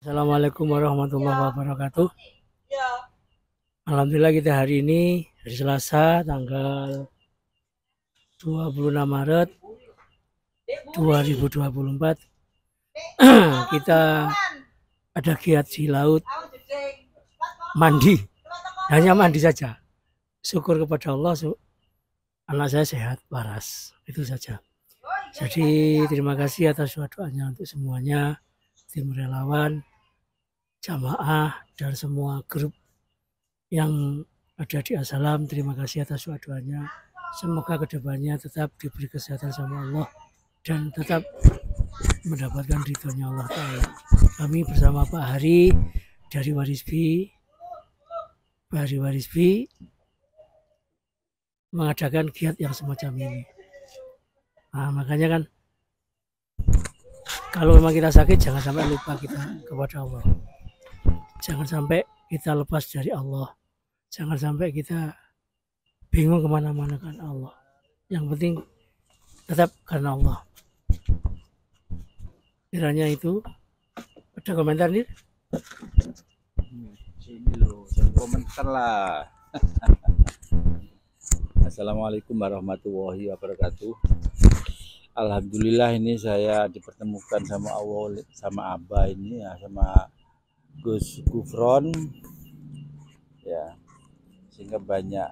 Assalamualaikum warahmatullahi wabarakatuh. Alhamdulillah kita hari ini hari Selasa tanggal 26 Maret 2024 kita ada giat di laut mandi, hanya mandi saja. Syukur kepada Allah, anak saya sehat waras, itu saja. Jadi terima kasih atas doanya untuk semuanya, tim relawan, jamaah, dan semua grup yang ada di Asalam. Terima kasih atas doanya. Semoga kedepannya tetap diberi kesehatan sama Allah dan tetap mendapatkan ridhonya Allah Ta'ala. Kami bersama Pak Hari dari Warisbi, Pak Hari Warisbi mengadakan giat yang semacam ini. Nah, makanya kan kalau memang kita sakit, jangan sampai lupa kita kepada Allah. Jangan sampai kita lepas dari Allah. Jangan sampai kita bingung kemana-mana kan Allah. Yang penting tetap karena Allah. Kiranya itu. Ada komentar nih? Sini loh, komentar lah. Assalamualaikum warahmatullahi wabarakatuh. Alhamdulillah ini saya dipertemukan sama Allah, sama Abah ini ya, sama Gus Gufron ya, sehingga banyak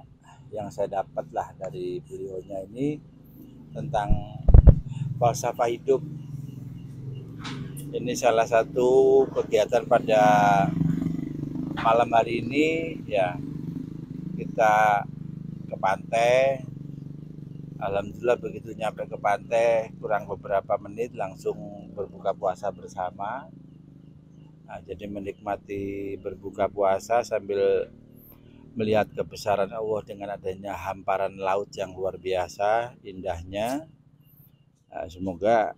yang saya dapat lah dari beliaunya ini tentang falsafah hidup. Ini salah satu kegiatan pada malam hari ini ya, kita ke pantai. Alhamdulillah begitu nyampe ke pantai kurang beberapa menit langsung berbuka puasa bersama. Nah, jadi menikmati berbuka puasa sambil melihat kebesaran Allah dengan adanya hamparan laut yang luar biasa indahnya. Nah, semoga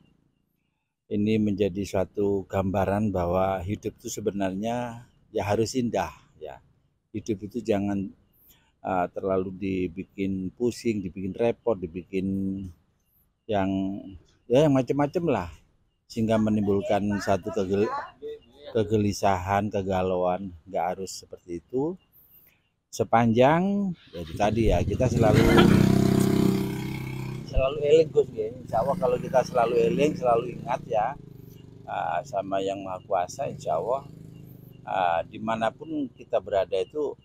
ini menjadi suatu gambaran bahwa hidup itu sebenarnya ya harus indah ya. Hidup itu jangan terlalu dibikin pusing, dibikin repot, dibikin yang macam-macam lah, sehingga menimbulkan satu kegelisahan, kegalauan. Nggak harus seperti itu. Sepanjang jadi tadi ya, kita selalu eling Gus ya. Insya Allah kalau kita selalu eling, selalu ingat ya sama Yang Maha Kuasa, insya Allah dimanapun kita berada itu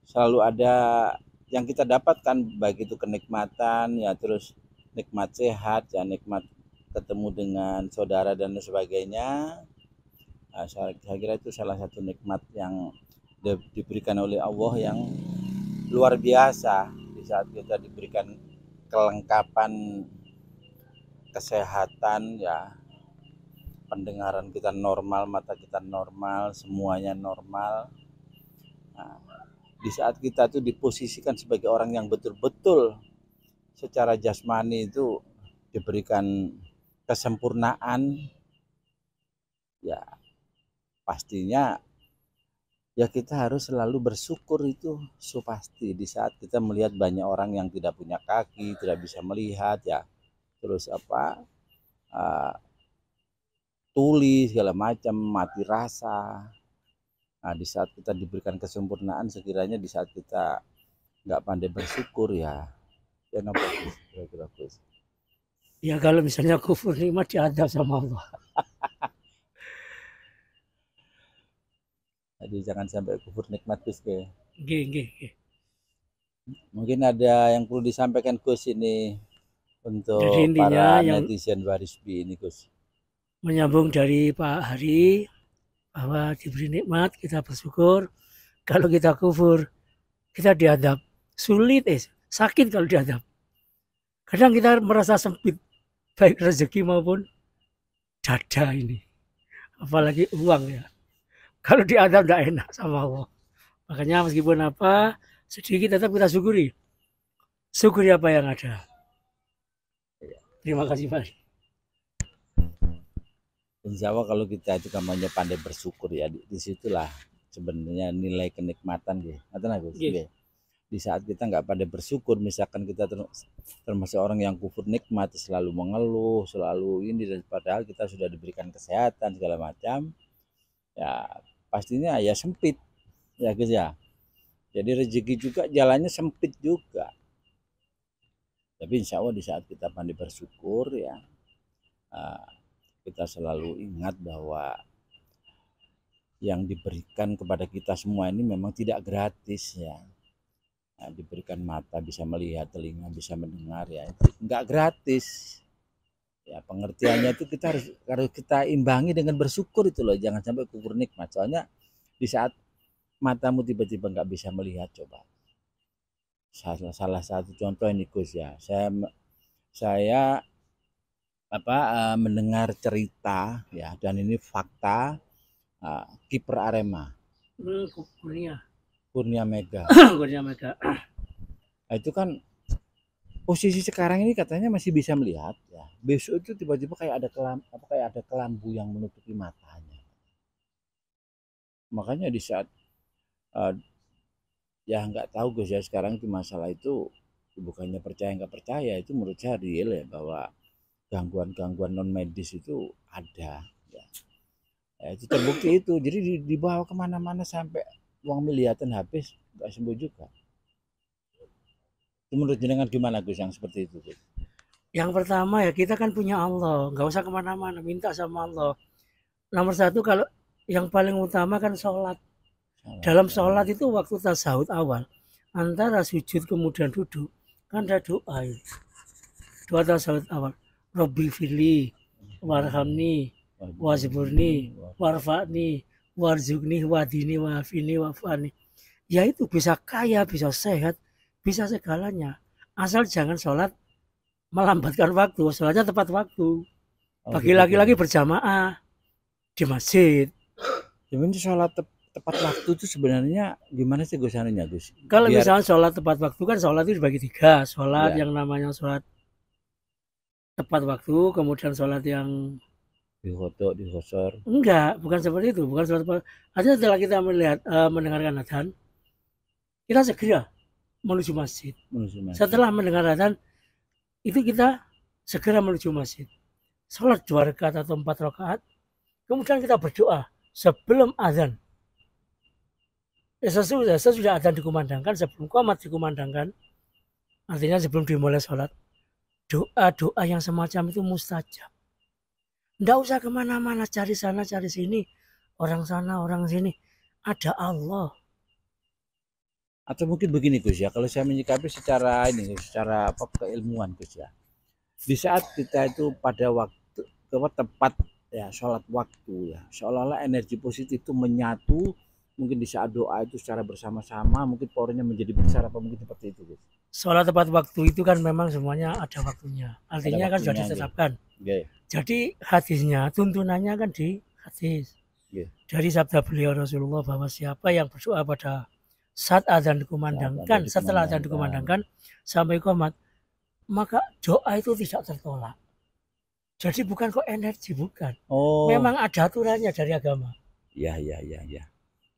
selalu ada yang kita dapatkan, baik itu kenikmatan ya, terus nikmat sehat ya, nikmat ketemu dengan saudara dan sebagainya. Saya kira itu salah satu nikmat yang diberikan oleh Allah yang luar biasa. Di saat kita diberikan kelengkapan kesehatan ya, pendengaran kita normal, mata kita normal, semuanya normal. Nah, di saat kita tuh diposisikan sebagai orang yang betul-betul secara jasmani itu diberikan kesempurnaan ya, pastinya ya kita harus selalu bersyukur, itu pasti. Di saat kita melihat banyak orang yang tidak punya kaki, tidak bisa melihat ya, terus tuli segala macam, mati rasa. Nah, di saat kita diberikan kesempurnaan, sekiranya di saat kita nggak pandai bersyukur ya kira-kira. Ya kalau misalnya kufur nikmat diadab sama Allah. Jadi jangan sampai kufur nikmat Gus ke. Gih. Mungkin ada yang perlu disampaikan Gus ini Jadi untuk intinya para yang netizen Warisbi ini Gus. menyambung dari Pak Hari, bahwa diberi nikmat kita bersyukur. Kalau kita kufur kita diadab. Sulit sakit kalau diadab. Kadang kita merasa sempit, baik rezeki maupun dada ini, apalagi uang ya. Kalau diadab tidak enak sama Allah. Makanya meskipun apa sedikit tetap kita syukuri apa yang ada. Terima kasih Pak. Insya Allah kalau kita itu namanya pandai bersyukur ya, disitulah sebenarnya nilai kenikmatan gitu. Di saat kita nggak pada bersyukur, misalkan kita termasuk orang yang kufur nikmat, selalu mengeluh, selalu ini, dan padahal kita sudah diberikan kesehatan segala macam, ya pastinya ya sempit ya guys ya. Jadi rezeki juga jalannya sempit juga. Tapi insya Allah di saat kita pandai bersyukur ya, kita selalu ingat bahwa yang diberikan kepada kita semua ini memang tidak gratis ya. Nah, diberikan mata bisa melihat, telinga bisa mendengar ya, itu enggak gratis ya. Pengertiannya itu kita harus kita imbangi dengan bersyukur itu loh, jangan sampai kufur nikmat. Soalnya di saat matamu tiba-tiba nggak bisa melihat, coba salah satu contoh ini Gus ya, saya mendengar cerita ya, dan ini fakta, kiper Arema Kurnia Mega. Kurnia Mega. Nah, itu kan posisi sekarang ini katanya masih bisa melihat ya. Besok itu tiba-tiba kayak ada kelambu yang menutupi matanya. Makanya di saat ya nggak tahu Gus ya, sekarang itu masalah itu bukannya percaya nggak percaya, itu menurut saya real ya, bahwa gangguan-gangguan non medis itu ada ya. Itu terbukti itu, jadi dibawa kemana-mana sampai uang miliaran habis nggak sembuh juga. Menurut jenengan gimana Gus yang seperti itu Gus? Yang pertama ya, kita kan punya Allah, nggak usah kemana-mana, minta sama Allah. Nomor satu, kalau yang paling utama kan sholat. Dalam sholat itu waktu tasawuf awal, antara sujud kemudian duduk, kan ada doa itu. Doa tasawuf awal, Robbi fili warhamni wazburni warfa'ni warzukni wadini wafini wafani. Ya itu bisa kaya, bisa sehat, bisa segalanya, asal jangan sholat melambatkan waktu, sholatnya tepat waktu. Bagi laki-laki berjamaah di masjid. Sebenarnya sholat tepat waktu itu sebenarnya gimana sih Gus anunya Gus? Kalau misalnya sholat tepat waktu kan sholat itu dibagi tiga. Sholat yang namanya sholat tepat waktu, kemudian sholat yang dihosor. Enggak, bukan seperti itu, bukan sholat tepat. Artinya setelah kita mendengarkan adzan, kita segera menuju masjid. Setelah mendengar adzan, itu kita segera menuju masjid. Sholat 2 rakaat atau 4 rakaat, kemudian kita berdoa sebelum adzan. Sesudah adzan dikumandangkan, sebelum qomat dikumandangkan, artinya sebelum dimulai sholat, doa-doa yang semacam itu mustajab. Nggak usah kemana-mana, cari sana cari sini, orang sana orang sini, ada Allah. Atau mungkin begini Gus ya, kalau saya menyikapi secara keilmuan Gus ya, di saat kita itu pada waktu tepat ya, sholat waktu ya, seolah-olah energi positif itu menyatu, mungkin di saat doa itu secara bersama-sama, mungkin powernya menjadi besar, apa mungkin seperti itu Gus? Sholat tepat waktu itu kan memang semuanya ada waktunya, artinya kan sudah ditetapkan. Jadi hadisnya, tuntunannya kan di hadis. Dari sabda beliau Rasulullah bahwa siapa yang berdoa pada saat adzan dikumandangkan, setelah adzan dikumandangkan sampai qomat, maka doa itu tidak tertolak. Jadi bukan kok energi, bukan. Memang ada aturannya dari agama. Ya.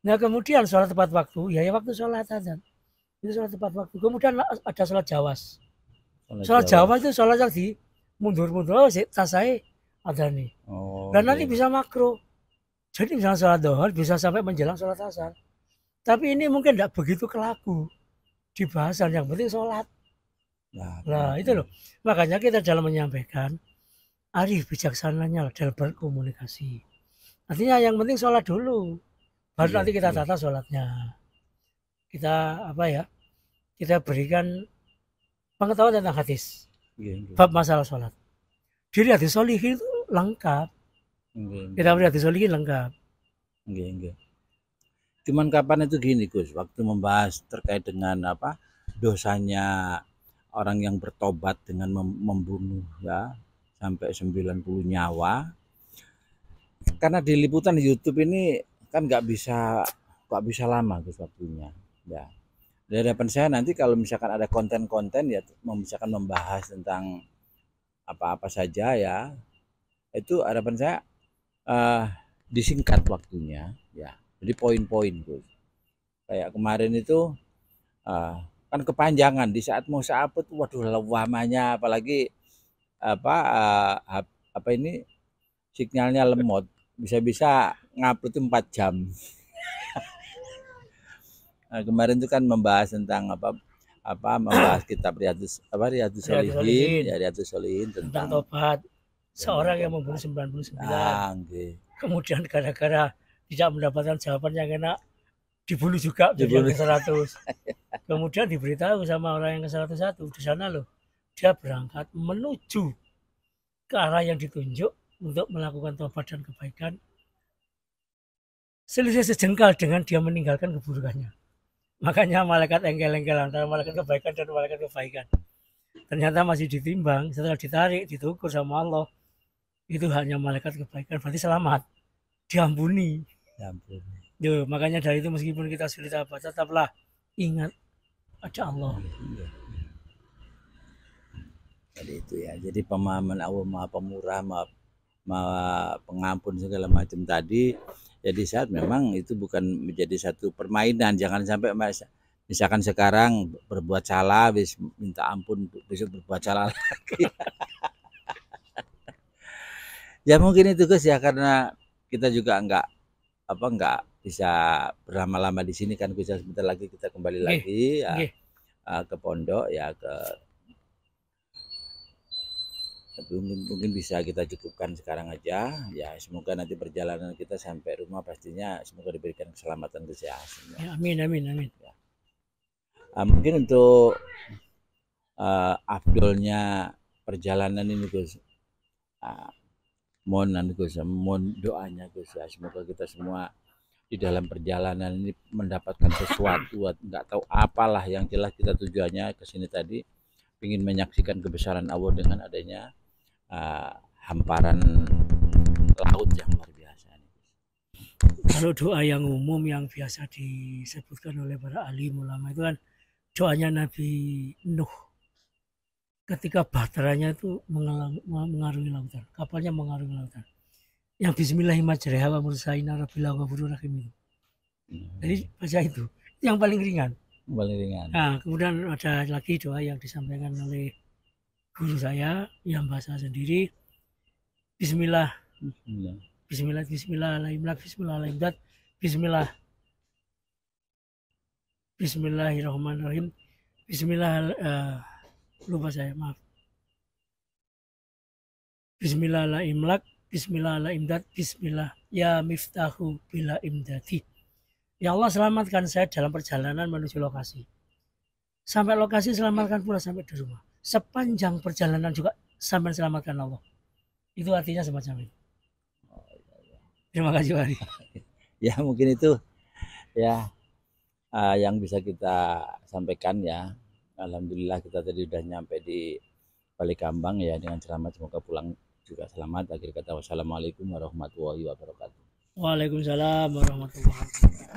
Nah kemudian sholat tepat waktu, ya waktu sholat adzan itu sholat tepat waktu. Kemudian ada sholat jawas. Sholat jawas itu sholat yang di mundur-mundur, tasai adzan nih. Dan nanti bisa makro. Jadi misalnya sholat dohor bisa sampai menjelang sholat asar. Tapi ini mungkin tidak begitu kelaku di bahasan, yang penting sholat. Nah itu loh, makanya kita dalam menyampaikan arif bijaksananya dalam berkomunikasi. Artinya yang penting sholat dulu, baru nanti kita tata sholatnya. Kita kita berikan pengetahuan tentang hadis, bab masalah sholat. Di hadis sholihin itu lengkap. Kita beri hadis sholihin lengkap. Cuman kapan itu gini Gus, waktu membahas terkait dengan dosanya orang yang bertobat dengan membunuh ya sampai 90 nyawa. Karena di liputan YouTube ini kan nggak bisa lama Gus waktunya. Ya. Dari hadapan saya nanti kalau misalkan ada konten-konten ya, misalkan membahas tentang apa-apa saja ya, itu harapan saya disingkat waktunya ya. Jadi poin-poin Gus. Kayak kemarin itu kan kepanjangan di saat mau saat tuh waduh lamanya apalagi apa ini sinyalnya lemot bisa-bisa ngupload itu 4 jam. Nah, kemarin itu kan membahas tentang membahas kitab Riyadus Sholihin tentang tentang tobat seorang yang membunuh 99. okay. Kemudian gara-gara tidak mendapatkan jawaban yang enak dibunuh juga jadi yang ke-100. Kemudian diberitahu sama orang yang ke-101 di sana loh, dia berangkat menuju ke arah yang ditunjuk untuk melakukan tobat dan kebaikan. Selisih sejengkal dengan dia meninggalkan keburukannya. Makanya malaikat engkel-engkel antara malaikat kebaikan dan malaikat kebaikan. Ternyata masih ditimbang, setelah ditarik, ditukur sama Allah. Itu hanya malaikat kebaikan, berarti selamat. Diampuni. Duh, makanya dari itu meskipun kita sulit apa, tetaplah ingat ada Allah. Jadi itu ya. Jadi pemahaman Allah Maha Pemurah, Maha Pengampun segala macam tadi. Jadi saat memang itu bukan menjadi satu permainan. Jangan sampai misalkan sekarang berbuat salah, minta ampun, besok berbuat salah lagi. Ya mungkin itu Gus ya, karena kita juga nggak bisa berlama-lama di sini kan, bisa sebentar lagi kita kembali lagi ya, ke pondok ya, mungkin bisa kita cukupkan sekarang aja ya. Semoga nanti perjalanan kita sampai rumah pastinya semoga diberikan keselamatan kesehatan ya. Amin ya. Mungkin untuk afdolnya perjalanan ini Gus, mohon doanya Gus ya, semoga kita semua di dalam perjalanan ini mendapatkan sesuatu, nggak tahu apalah, yang jelas kita tujuannya ke sini tadi ingin menyaksikan kebesaran Allah dengan adanya hamparan laut yang luar biasa. Kalau doa yang umum yang biasa disebutkan oleh para alim ulama itu kan doanya Nabi Nuh ketika bahteranya itu mengarungi lautan, kapalnya mengarungi lautan, yang bismillahirrahmanirrahim wa mursaina rabbil ghafurur rahim itu. Jadi baca itu yang paling ringan. Nah, kemudian ada lagi doa yang disampaikan oleh guru saya yang bahasa sendiri, Bismillahirrahmanirrahim, lupa saya, maaf. Bismillahirrahmanirrahim, Bismillah ya miftahu bila imdadi. Ya Allah, selamatkan saya dalam perjalanan menuju lokasi. Sampai lokasi selamatkan pula sampai di rumah. Sepanjang perjalanan juga sampai selamatkan Allah. Itu artinya semacam itu. Terima kasih Pak Ari. Ya mungkin itu ya yang bisa kita sampaikan ya. Alhamdulillah kita tadi udah nyampe di Balikambang ya dengan selamat, semoga pulang juga selamat. Akhir kata wassalamualaikum warahmatullahi wabarakatuh. Waalaikumsalam warahmatullahi wabarakatuh.